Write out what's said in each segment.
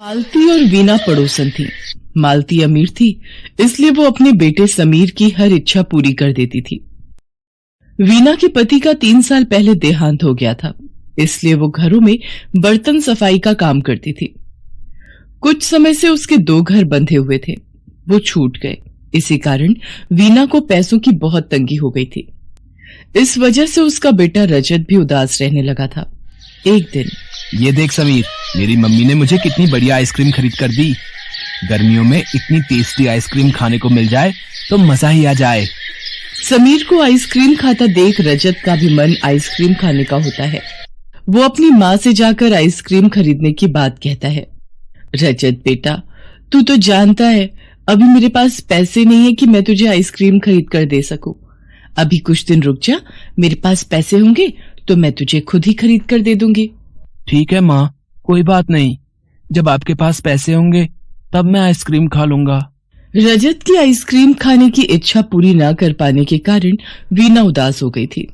मालती और वीना पड़ोसन थी। मालती अमीर थी, इसलिए वो अपने बेटे समीर की हर इच्छा पूरी कर देती थी। वीना के पति का 3 साल पहले देहांत हो गया था, इसलिए वो घरों में बर्तन सफाई का काम करती थी। कुछ समय से उसके 2 घर बंधे हुए थे, वो छूट गए। इसी कारण वीना को पैसों की बहुत तंगी हो गई थी। इस वजह से उसका बेटा रजत भी उदास रहने लगा था। एक दिन, ये देख समीर, मेरी मम्मी ने मुझे कितनी बढ़िया आइसक्रीम खरीद कर दी। गर्मियों में इतनी टेस्टी आइसक्रीम खाने को मिल जाए तो मजा ही आ जाए। समीर को आइसक्रीम खाता देख रजत का भी मन आइसक्रीम खाने का होता है। वो अपनी माँ से जाकर आइसक्रीम खरीदने की बात कहता है। रजत बेटा, तू तो जानता है अभी मेरे पास पैसे नहीं है कि मैं तुझे आइसक्रीम खरीद कर दे सकूं। अभी कुछ दिन रुक जा, मेरे पास पैसे होंगे तो मैं तुझे खुद ही खरीद कर दे दूंगी। ठीक है माँ, कोई बात नहीं। जब आपके पास पैसे होंगे तब मैं आइसक्रीम खा लूंगा। रजत की आइसक्रीम खाने की इच्छा पूरी न कर पाने के कारण वीना उदास हो गई थी।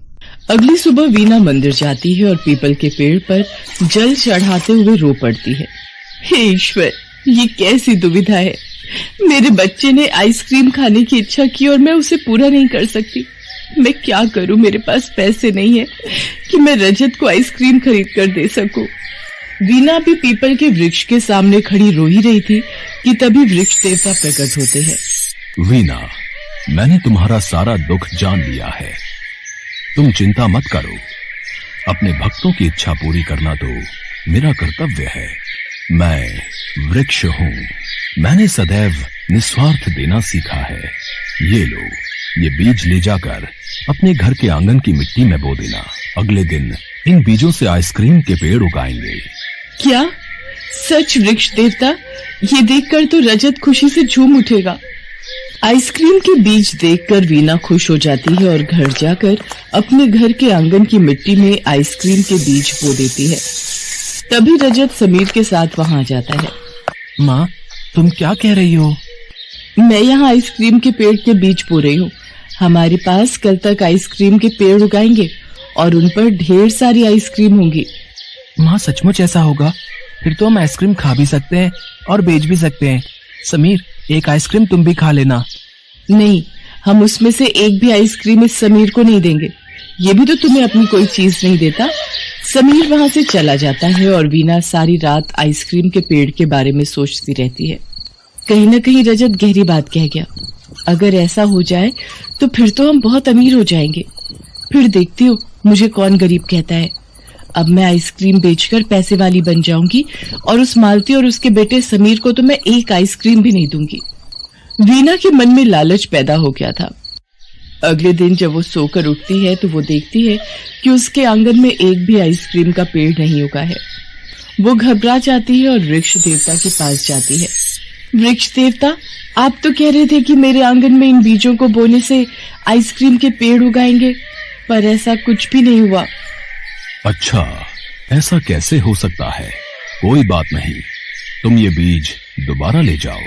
अगली सुबह वीना मंदिर जाती है और पीपल के पेड़ पर जल चढ़ाते हुए रो पड़ती है। हे ईश्वर, ये कैसी दुविधा है। मेरे बच्चे ने आइसक्रीम खाने की इच्छा की और मैं उसे पूरा नहीं कर सकती। मैं क्या करूं, मेरे पास पैसे नहीं है कि मैं रजत को आइसक्रीम खरीद कर दे सकूं। वीना भी पीपल के वृक्ष के सामने खड़ी रो ही रही थी कि तभी वृक्ष देवता प्रकट होते हैं। वीना, मैंने तुम्हारा सारा दुख जान लिया है। तुम चिंता मत करो। अपने भक्तों की इच्छा पूरी करना तो मेरा कर्तव्य है। मैं वृक्ष हूँ। मैंने सदैव निस्वार्थ देना सीखा है। ये लो, ये बीज ले जाकर अपने घर के आंगन की मिट्टी में बो देना। अगले दिन इन बीजों से आइसक्रीम के पेड़ उगाएंगे। क्या सच वृक्ष देवता? ये देखकर तो रजत खुशी से झूम उठेगा। आइसक्रीम के बीज देखकर वीना खुश हो जाती है और घर जाकर अपने घर के आंगन की मिट्टी में आइसक्रीम के बीज बो देती है। तभी रजत समीर के साथ वहां जाता है। माँ, तुम क्या कह रही हो? मैं यहाँ आइसक्रीम के पेड़ के बीज बो रही हूँ। हमारे पास कल तक आइसक्रीम के पेड़ उगाएंगे और उन पर ढेर सारी आइसक्रीम होंगी। माँ, सचमुच ऐसा होगा? फिर तो हम आइसक्रीम खा भी सकते हैं और बेच भी सकते हैं। समीर, एक आइसक्रीम तुम भी खा लेना। नहीं, हम उसमें से एक भी आइसक्रीम इस समीर को नहीं देंगे। ये भी तो तुम्हें अपनी कोई चीज नहीं देता। समीर वहां से चला जाता है और वीना सारी रात आइसक्रीम के पेड़ के बारे में सोचती रहती है। कहीं न कहीं रजत गहरी बात कह गया। अगर ऐसा हो जाए तो फिर तो हम बहुत अमीर हो जाएंगे। फिर देखती हो मुझे कौन गरीब कहता है। अब मैं आइसक्रीम बेचकर पैसे वाली बन जाऊंगी और उस मालती और उसके बेटे समीर को तो मैं एक आइसक्रीम भी नहीं दूंगी। वीना के मन में लालच पैदा हो गया था। अगले दिन जब वो सोकर उठती है तो वो देखती है कि उसके आंगन में एक भी आइसक्रीम का पेड़ नहीं उगा है। वो घबरा जाती है और वृक्ष देवता के पास जाती है। वृक्ष देवता, आप तो कह रहे थे कि मेरे आंगन में इन बीजों को बोने से आइसक्रीम के पेड़ उगाएंगे, पर ऐसा कुछ भी नहीं हुआ। अच्छा, ऐसा कैसे हो सकता है? कोई बात नहीं, तुम ये बीज दोबारा ले जाओ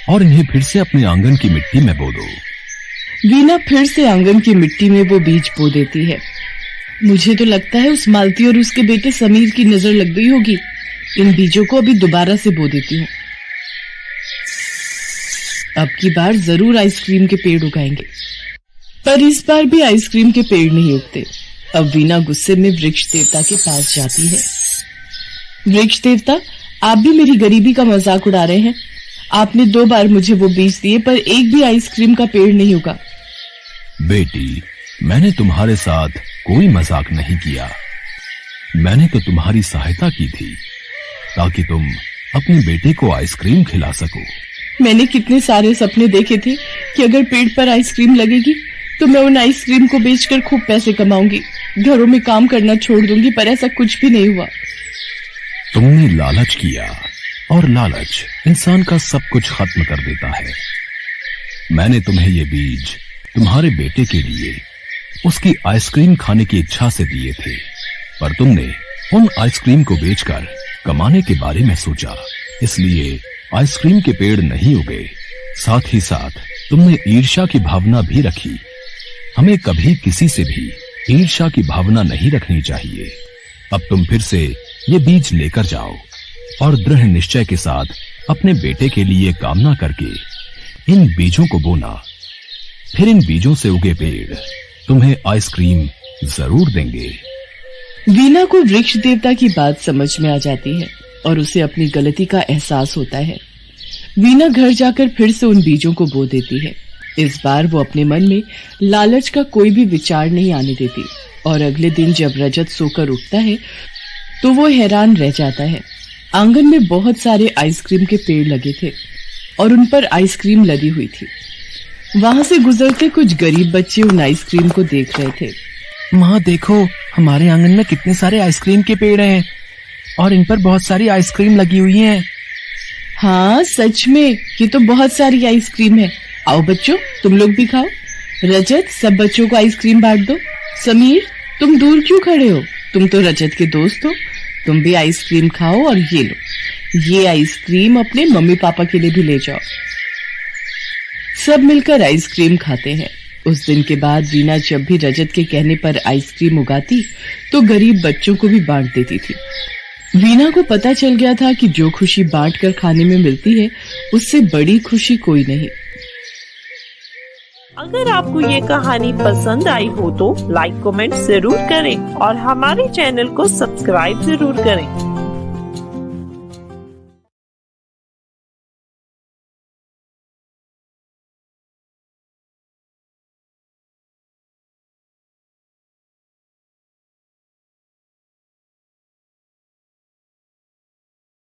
और इन्हें फिर से अपने आंगन की मिट्टी में बो दो। वीना फिर से आंगन की मिट्टी में वो बीज बो देती है। मुझे तो लगता है उस मालती और उसके बेटे समीर की नजर लग गई होगी। इन बीजों को अभी दोबारा से बो देती हूँ। अब की बार जरूर आइसक्रीम के पेड़ उगाएंगे। पर इस बार भी आइसक्रीम के पेड़ नहीं उगते। अब वीना गुस्से में वृक्ष देवता के पास जाती है। वृक्ष देवता, आप भी मेरी गरीबी का मजाक उड़ा रहे हैं। आपने 2 बार मुझे वो बीज दिए पर एक भी आइसक्रीम का पेड़ नहीं उगा। बेटी, मैंने तुम्हारे साथ कोई मजाक नहीं किया। मैंने तो तुम्हारी सहायता की थी ताकि तुम अपने बेटे को आइसक्रीम खिला सको। मैंने कितने सारे सपने देखे थे कि अगर पेड़ पर आइसक्रीम लगेगी तो मैं उन आइसक्रीम को बेचकर खूब पैसे कमाऊंगी, घरों में काम करना छोड़ दूंगी, पर ऐसा कुछ भी नहीं हुआ। तुमने लालच किया और लालच इंसान का सब कुछ खत्म कर देता है। मैंने तुम्हें ये बीज तुम्हारे बेटे के लिए उसकी आइसक्रीम खाने की इच्छा से दिए थे, पर तुमने उन आइसक्रीम को बेचकर कमाने के बारे में सोचा, इसलिए आइसक्रीम के पेड़ नहीं उगे। साथ ही साथ तुमने ईर्ष्या की भावना भी रखी। हमें कभी किसी से भी ईर्ष्या की भावना नहीं रखनी चाहिए। अब तुम फिर से ये बीज लेकर जाओ और दृढ़ निश्चय के साथ अपने बेटे के लिए कामना करके इन बीजों को बोना। फिर इन बीजों से उगे पेड़ तुम्हें आइसक्रीम जरूर देंगे। वीना को वृक्ष देवता की बात समझ में आ जाती है और उसे अपनी गलती का एहसास होता है। वीना घर जाकर फिर से उन बीजों को बो देती है। इस बार वो अपने मन में लालच का कोई भी विचार नहीं आने देती और अगले दिन जब रजत सोकर उठता है तो वो हैरान रह जाता है। आंगन में बहुत सारे आइसक्रीम के पेड़ लगे थे और उन पर आइसक्रीम लदी हुई थी। वहां से गुजरते कुछ गरीब बच्चे उन आइसक्रीम को देख रहे थे। माँ देखो, हमारे आंगन में कितने सारे आइसक्रीम के पेड़ हैं और इन पर बहुत सारी आइसक्रीम लगी हुई हैं। हाँ सच में, ये तो बहुत सारी आइसक्रीम है। आओ बच्चों, तुम लोग भी खाओ। रजत, सब बच्चों को आइसक्रीम बांट दो। समीर, तुम दूर क्यों खड़े हो? तुम तो रजत के दोस्त हो, तुम भी आइसक्रीम खाओ और ये लो, ये आइसक्रीम अपने मम्मी पापा के लिए भी ले जाओ। सब मिलकर आइसक्रीम खाते हैं। उस दिन के बाद वीना जब भी रजत के कहने पर आइसक्रीम उगाती तो गरीब बच्चों को भी बांट देती थी। वीना को पता चल गया था कि जो खुशी बांट कर खाने में मिलती है उससे बड़ी खुशी कोई नहीं। अगर आपको ये कहानी पसंद आई हो तो लाइक कमेंट जरूर करें और हमारे चैनल को सब्सक्राइब जरूर करें।